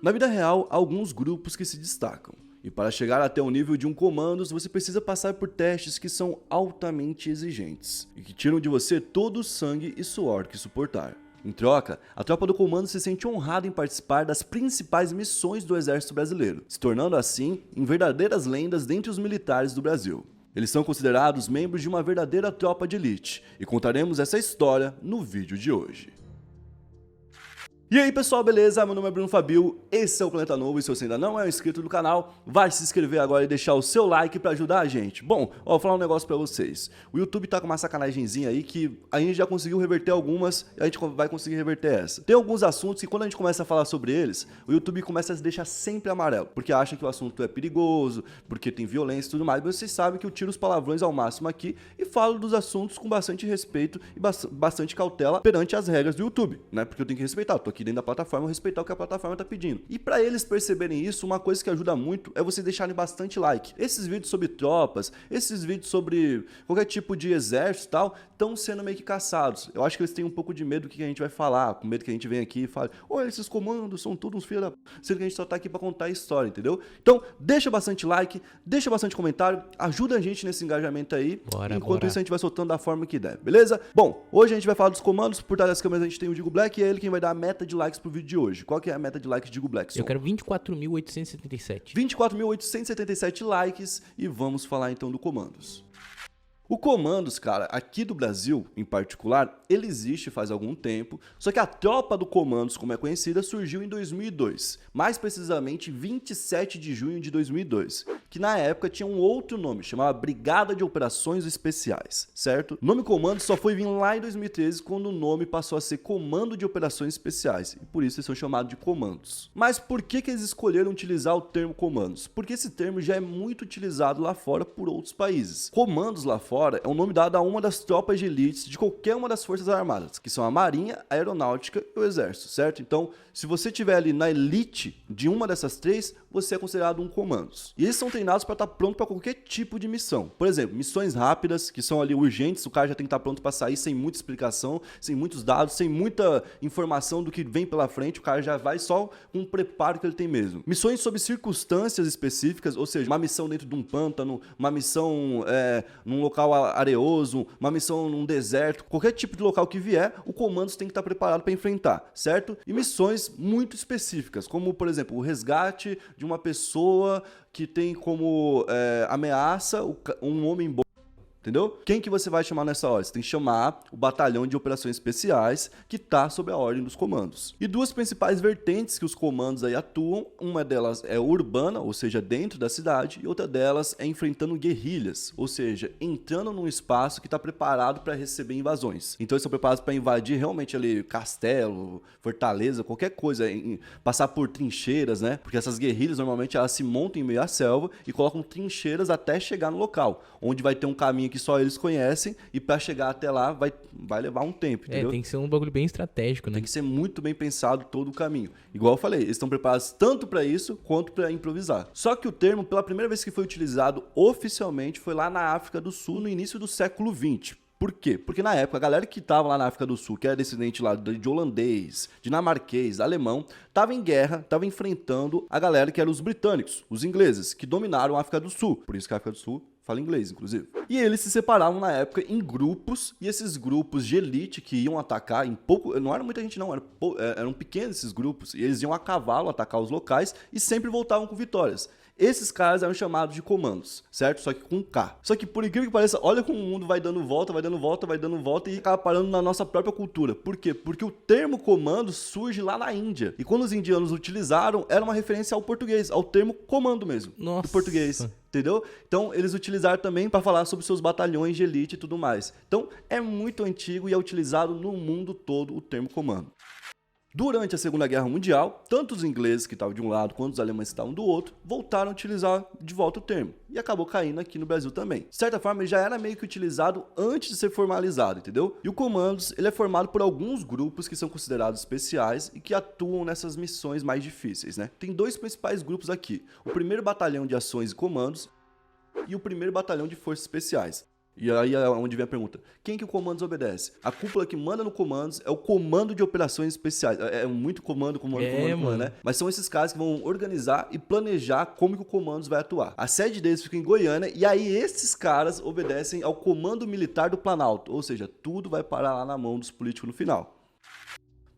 Na vida real, há alguns grupos que se destacam. E para chegar até o nível de um comandos, você precisa passar por testes que são altamente exigentes e que tiram de você todo o sangue e suor que suportar. Em troca, a tropa do comando se sente honrada em participar das principais missões do exército brasileiro, se tornando assim em verdadeiras lendas dentre os militares do Brasil. Eles são considerados membros de uma verdadeira tropa de elite, e contaremos essa história no vídeo de hoje. E aí pessoal, beleza? Meu nome é Bruno Fabio, esse é o Planeta Novo e se você ainda não é inscrito no canal, vai se inscrever agora e deixar o seu like pra ajudar a gente. Bom, vou falar um negócio pra vocês. O YouTube tá com uma sacanagemzinha aí que a gente já conseguiu reverter algumas e a gente vai conseguir reverter essa. Tem alguns assuntos que quando a gente começa a falar sobre eles, o YouTube começa a se deixar sempre amarelo, porque acha que o assunto é perigoso, porque tem violência e tudo mais, mas vocês sabem que eu tiro os palavrões ao máximo aqui e falo dos assuntos com bastante respeito e bastante cautela perante as regras do YouTube, né? Porque eu tenho que respeitar, eu tô aqui dentro da plataforma, respeitar o que a plataforma tá pedindo. E para eles perceberem isso, uma coisa que ajuda muito é vocês deixarem bastante like. Esses vídeos sobre tropas, esses vídeos sobre qualquer tipo de exército e tal, estão sendo meio que caçados. Eu acho que eles têm um pouco de medo do que a gente vai falar, com medo que a gente venha aqui e fale, olha, esses comandos são todos uns filhos da... Sendo que a gente só tá aqui pra contar a história, entendeu? Então, deixa bastante like, deixa bastante comentário, ajuda a gente nesse engajamento aí. Enquanto isso, a gente vai soltando da forma que der, beleza? Bom, hoje a gente vai falar dos comandos, por trás das câmeras a gente tem o Digo Black e é ele quem vai dar a meta de likes pro vídeo de hoje. Qual que é a meta de likes de Digo Black? Eu quero 24.877. 24.877 likes e vamos falar então do comandos. O comandos, cara, aqui do Brasil, em particular, ele existe faz algum tempo, só que a tropa do comandos, como é conhecida, surgiu em 2002, mais precisamente 27 de junho de 2002, que na época tinha um outro nome, chamava Brigada de Operações Especiais, certo? O nome comandos só foi vir lá em 2013, quando o nome passou a ser Comando de Operações Especiais, e por isso eles são chamados de comandos. Mas por que eles escolheram utilizar o termo comandos? Porque esse termo já é muito utilizado lá fora por outros países. Comandos lá fora é um nome dado a uma das tropas de elite de qualquer uma das forças armadas, que são a Marinha, a Aeronáutica e o Exército, certo? Então, se você estiver ali na elite de uma dessas três, você é considerado um comandos. E eles são treinados para estar pronto para qualquer tipo de missão. Por exemplo, missões rápidas, que são ali urgentes, o cara já tem que estar pronto para sair sem muita explicação, sem muitos dados, sem muita informação do que vem pela frente, o cara já vai só com o preparo que ele tem mesmo. Missões sob circunstâncias específicas, ou seja, uma missão dentro de um pântano, uma missão num local areoso, uma missão num deserto, qualquer tipo de local que vier, o comandos tem que estar preparado para enfrentar, certo? E missões muito específicas, como por exemplo, o resgate de uma pessoa que tem como ameaça um homem bom. Entendeu? Quem que você vai chamar nessa hora? Você tem que chamar o Batalhão de Operações Especiais, que está sob a ordem dos comandos. E duas principais vertentes que os comandos aí atuam, uma delas é urbana, ou seja, dentro da cidade, e outra delas é enfrentando guerrilhas, ou seja, entrando num espaço que está preparado para receber invasões. Então eles são preparados para invadir realmente ali castelo, fortaleza, qualquer coisa, passar por trincheiras, né? Porque essas guerrilhas normalmente elas se montam em meio à selva e colocam trincheiras até chegar no local, onde vai ter um caminho que só eles conhecem e para chegar até lá vai levar um tempo, entendeu? Tem que ser um bagulho bem estratégico, né? Tem que ser muito bem pensado todo o caminho. Igual eu falei, eles estão preparados tanto para isso quanto para improvisar. Só que o termo, pela primeira vez que foi utilizado oficialmente, foi lá na África do Sul, no início do século XX. Por quê? Porque na época a galera que estava lá na África do Sul, que era descendente lá de holandês, dinamarquês, alemão, estava em guerra, estava enfrentando a galera que eram os britânicos, os ingleses, que dominaram a África do Sul. Por isso que a África do Sul fala inglês, inclusive. E eles se separavam na época em grupos, e esses grupos de elite que iam atacar em pouco... Não era muita gente não, eram pequenos esses grupos, e eles iam a cavalo atacar os locais e sempre voltavam com vitórias. Esses caras eram chamados de comandos, certo? Só que com K. Só que por incrível que pareça, olha como o mundo vai dando volta, vai dando volta, vai dando volta e acaba parando na nossa própria cultura. Por quê? Porque o termo comando surge lá na Índia. E quando os indianos utilizaram, era uma referência ao português, ao termo comando mesmo, do português. Entendeu? Então, eles utilizaram também para falar sobre seus batalhões de elite e tudo mais. Então, é muito antigo e é utilizado no mundo todo o termo comando. Durante a Segunda Guerra Mundial, tanto os ingleses que estavam de um lado quanto os alemães que estavam do outro voltaram a utilizar de volta o termo e acabou caindo aqui no Brasil também. De certa forma, ele já era meio que utilizado antes de ser formalizado, entendeu? E o comandos, ele é formado por alguns grupos que são considerados especiais e que atuam nessas missões mais difíceis, né? Tem dois principais grupos aqui, o 1º Batalhão de Ações e Comandos e o 1º Batalhão de Forças Especiais. E aí é onde vem a pergunta. Quem que o Comandos obedece? A cúpula que manda no Comandos é o Comando de Operações Especiais. É muito comando, né? Mas são esses caras que vão organizar e planejar como que o Comandos vai atuar. A sede deles fica em Goiânia e aí esses caras obedecem ao Comando Militar do Planalto. Ou seja, tudo vai parar lá na mão dos políticos no final.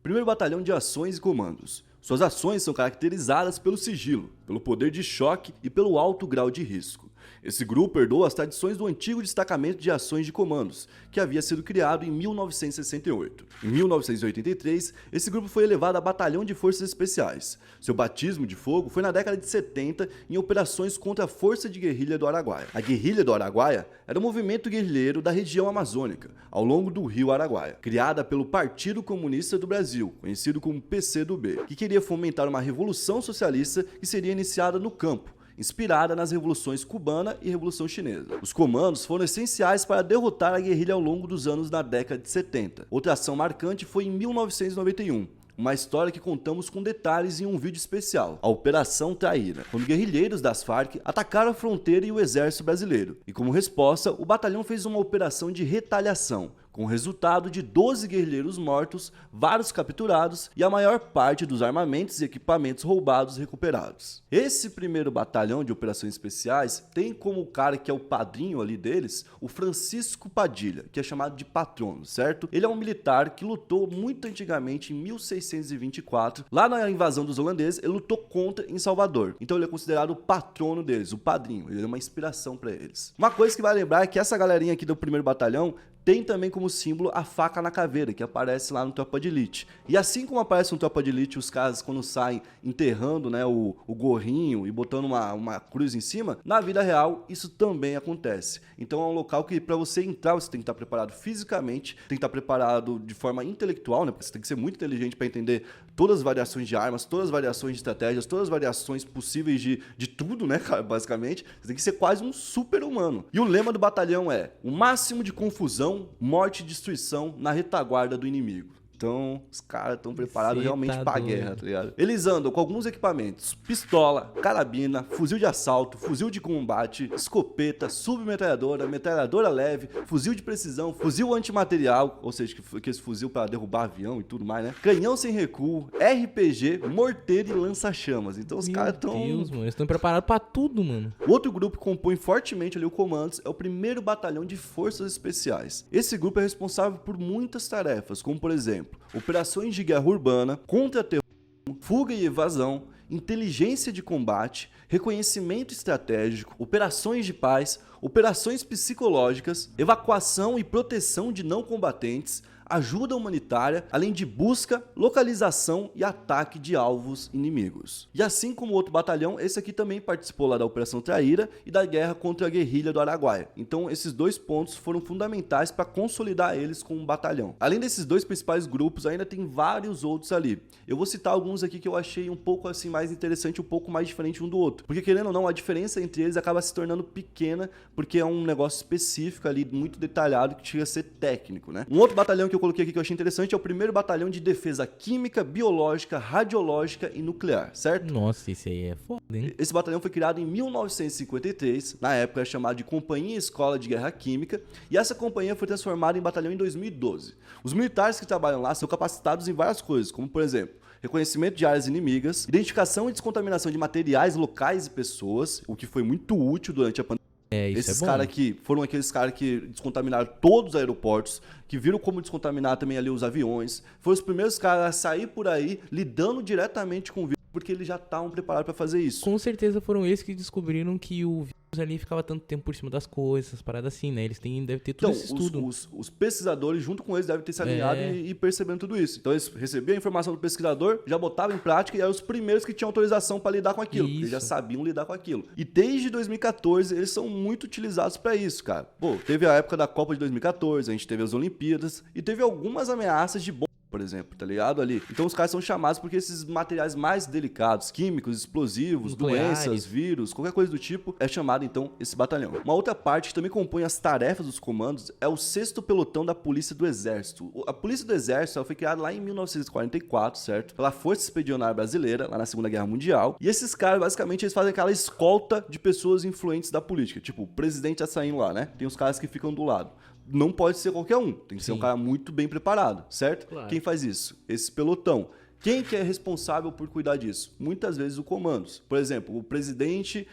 Primeiro Batalhão de Ações e Comandos. Suas ações são caracterizadas pelo sigilo, pelo poder de choque e pelo alto grau de risco. Esse grupo herdou as tradições do antigo destacamento de ações de comandos, que havia sido criado em 1968. Em 1983, esse grupo foi elevado a Batalhão de Forças Especiais. Seu batismo de fogo foi na década de 70 em operações contra a Força de Guerrilha do Araguaia. A Guerrilha do Araguaia era um movimento guerrilheiro da região amazônica, ao longo do rio Araguaia, criada pelo Partido Comunista do Brasil, conhecido como PCdoB, que queria fomentar uma revolução socialista que seria iniciada no campo, inspirada nas revoluções cubana e revolução chinesa. Os comandos foram essenciais para derrotar a guerrilha ao longo dos anos na década de 70. Outra ação marcante foi em 1991. Uma história que contamos com detalhes em um vídeo especial, a Operação Traíra, quando guerrilheiros das Farc atacaram a fronteira e o exército brasileiro. E como resposta, o batalhão fez uma operação de retaliação, com o resultado de 12 guerrilheiros mortos, vários capturados e a maior parte dos armamentos e equipamentos roubados recuperados. Esse primeiro batalhão de operações especiais tem como cara que é o padrinho ali deles, o Francisco Padilha, que é chamado de patrono, certo? Ele é um militar que lutou muito antigamente em 1624, lá na invasão dos holandeses, ele lutou contra em Salvador. Então ele é considerado o patrono deles, o padrinho, ele é uma inspiração para eles. Uma coisa que vai lembrar é que essa galerinha aqui do primeiro batalhão tem também como símbolo a faca na caveira, que aparece lá no Tropa de Elite. E assim como aparece no Tropa de Elite os caras quando saem enterrando, né, o gorrinho e botando uma cruz em cima, na vida real isso também acontece. Então é um local que para você entrar você tem que estar preparado fisicamente, tem que estar preparado de forma intelectual, né, porque você tem que ser muito inteligente para entender todas as variações de armas, todas as variações de estratégias, todas as variações possíveis de tudo, né, cara, basicamente. Você tem que ser quase um super-humano. E o lema do batalhão é: o máximo de confusão, morte e destruição na retaguarda do inimigo. Então, os caras estão preparados realmente pra guerra, tá ligado? Eles andam com alguns equipamentos: pistola, carabina, fuzil de assalto, fuzil de combate, escopeta, submetralhadora, metralhadora leve, fuzil de precisão, fuzil antimaterial, ou seja, que esse fuzil para derrubar avião e tudo mais, né? Canhão sem recuo, RPG, morteiro e lança-chamas. Então os caras estão... Meu Deus, mano, eles estão preparados pra tudo, mano. O outro grupo que compõe fortemente ali o Comandos é o primeiro Batalhão de Forças Especiais. Esse grupo é responsável por muitas tarefas, como por exemplo, operações de guerra urbana, contra-terrorismo, fuga e evasão, inteligência de combate, reconhecimento estratégico, operações de paz, operações psicológicas, evacuação e proteção de não combatentes, ajuda humanitária, além de busca, localização e ataque de alvos inimigos. E assim como o outro batalhão, esse aqui também participou lá da Operação Traíra e da guerra contra a guerrilha do Araguaia. Então esses dois pontos foram fundamentais para consolidar eles como um batalhão. Além desses dois principais grupos, ainda tem vários outros ali. Eu vou citar alguns aqui que eu achei um pouco assim mais interessante, um pouco mais diferente um do outro. Porque querendo ou não, a diferença entre eles acaba se tornando pequena, porque é um negócio específico ali, muito detalhado, que chega a ser técnico, né? Um outro batalhão que eu coloquei aqui que eu achei interessante é o primeiro batalhão de defesa química, biológica, radiológica e nuclear, certo? Nossa, esse aí é foda, hein? Esse batalhão foi criado em 1953, na época era chamado de Companhia Escola de Guerra Química, e essa companhia foi transformada em batalhão em 2012. Os militares que trabalham lá são capacitados em várias coisas, como por exemplo, reconhecimento de áreas inimigas, identificação e descontaminação de materiais, locais e pessoas, o que foi muito útil durante a pandemia. Esses caras aqui foram aqueles caras que descontaminaram todos os aeroportos, que viram como descontaminar também ali os aviões. Foram os primeiros caras a sair por aí lidando diretamente com o vírus, porque eles já estavam preparados para fazer isso. Com certeza foram eles que descobriram que o vírus ali ficava tanto tempo por cima das coisas, essas paradas assim, né? Eles devem ter tudo esse estudo. Os pesquisadores, junto com eles, devem ter se alinhado e percebendo tudo isso. Então eles recebiam a informação do pesquisador, já botavam em prática e eram os primeiros que tinham autorização para lidar com aquilo. Eles já sabiam lidar com aquilo. E desde 2014, eles são muito utilizados para isso, cara. Pô, teve a época da Copa de 2014, a gente teve as Olimpíadas e teve algumas ameaças de bombas por exemplo, tá ligado ali? Então os caras são chamados porque esses materiais mais delicados, químicos, explosivos, Nucleares. doenças, vírus, qualquer coisa do tipo, é chamado então esse batalhão. Uma outra parte que também compõe as tarefas dos comandos é o 6º Pelotão da Polícia do Exército. A Polícia do Exército ela foi criada lá em 1944, certo? Pela Força Expedicionária Brasileira, lá na Segunda Guerra Mundial. E esses caras, basicamente, eles fazem aquela escolta de pessoas influentes da política. Tipo, o presidente tá saindo lá, né? Tem os caras que ficam do lado. Não pode ser qualquer um, tem que ser um cara muito bem preparado, certo? Claro. Quem faz isso? Esse pelotão. Quem que é responsável por cuidar disso? Muitas vezes o comandos. Por exemplo, o presidente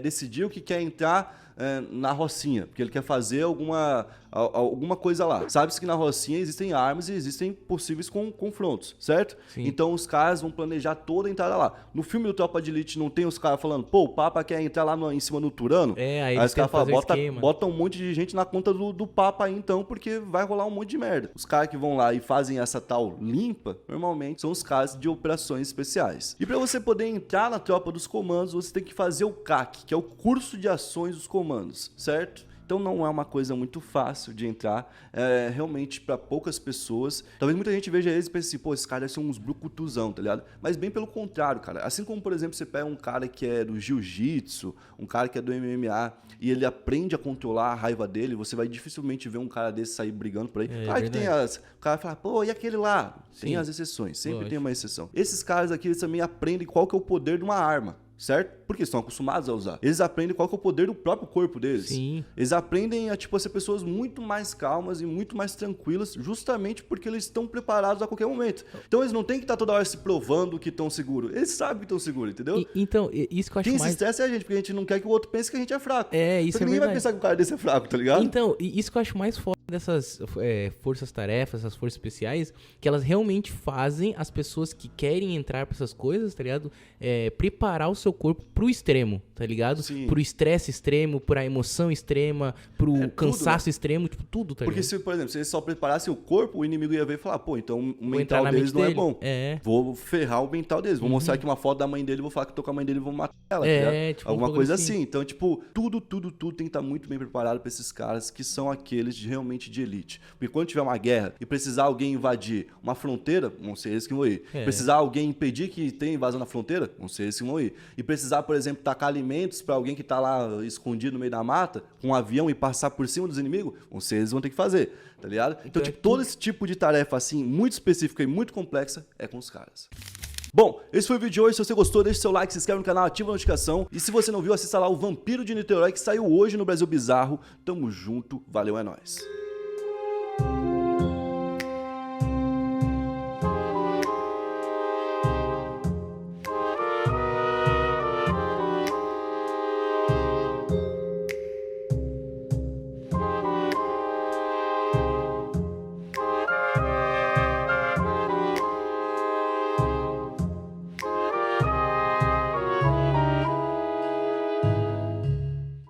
decidiu que quer entrar na Rocinha, porque ele quer fazer alguma coisa lá. Sabe-se que na Rocinha existem armas e existem possíveis confrontos, certo? Sim. Então os caras vão planejar toda a entrada lá. No filme do Tropa de Elite não tem os caras falando, pô, o Papa quer entrar lá em cima do Turano? Aí os caras falam, esquema. bota um monte de gente na conta do Papa aí então, porque vai rolar um monte de merda. Os caras que vão lá e fazem essa tal limpa, normalmente são os caras de operações especiais. E para você poder entrar na tropa dos comandos, você tem que fazer o CAC, que é o Curso de Ações dos Comandos, certo? Então não é uma coisa muito fácil de entrar, realmente para poucas pessoas. Talvez muita gente veja eles e pense assim, pô, esses caras são uns brucutuzão, tá ligado? Mas bem pelo contrário, cara. Assim como, por exemplo, você pega um cara que é do jiu-jitsu, um cara que é do MMA, e ele aprende a controlar a raiva dele, você vai dificilmente ver um cara desse sair brigando por aí. Claro que tem o cara fala, pô, e aquele lá? Sim. Tem as exceções, sempre tem uma exceção. Esses caras aqui, eles também aprendem qual que é o poder de uma arma. Certo? Porque estão acostumados a usar. Eles aprendem qual que é o poder do próprio corpo deles. Sim. Eles aprendem a ser pessoas muito mais calmas e muito mais tranquilas, justamente porque eles estão preparados a qualquer momento. Então eles não têm que estar toda hora se provando que estão seguros. Eles sabem que estão seguros, entendeu? Então, isso que eu acho Quem mais... se estressa é a gente, porque a gente não quer que o outro pense que a gente é fraco. Isso porque é ninguém verdade. vai pensar que o cara desse é fraco, tá ligado? Então, isso que eu acho mais foda dessas forças-tarefas, essas forças especiais, que elas realmente fazem as pessoas que querem entrar pra essas coisas, tá ligado? Preparar o seu corpo pro extremo, tá ligado? Sim. Pro estresse extremo, pra emoção extrema, pro cansaço tudo, né? extremo, tipo, tudo, tá ligado? Porque se, por exemplo, se eles só preparassem o corpo, o inimigo ia ver e falar, pô, então o Vou entrar mental na deles mente não dele. é bom. Vou ferrar o mental deles. Vou mostrar aqui uma foto da mãe dele, vou falar que tô com a mãe dele e vou matar ela. Tá ligado? Tipo, alguma um coisa assim. Então, tipo, tudo tem que estar muito bem preparado pra esses caras que são aqueles realmente de elite. Porque quando tiver uma guerra e precisar alguém invadir uma fronteira, vão ser eles que vão ir. Precisar alguém impedir que tenha invasão na fronteira, vão ser eles que vão ir. E precisar, por exemplo, tacar alimentos pra alguém que tá lá escondido no meio da mata, com um avião e passar por cima dos inimigos, vão ser eles que vão ter que fazer, tá ligado? Então, tipo, todo esse tipo de tarefa, assim, muito específica e muito complexa, é com os caras. Bom, esse foi o vídeo de hoje. Se você gostou, deixa seu like, se inscreve no canal, ativa a notificação. E se você não viu, assista lá o Vampiro de Niterói, que saiu hoje no Brasil Bizarro. Tamo junto, valeu, é nóis.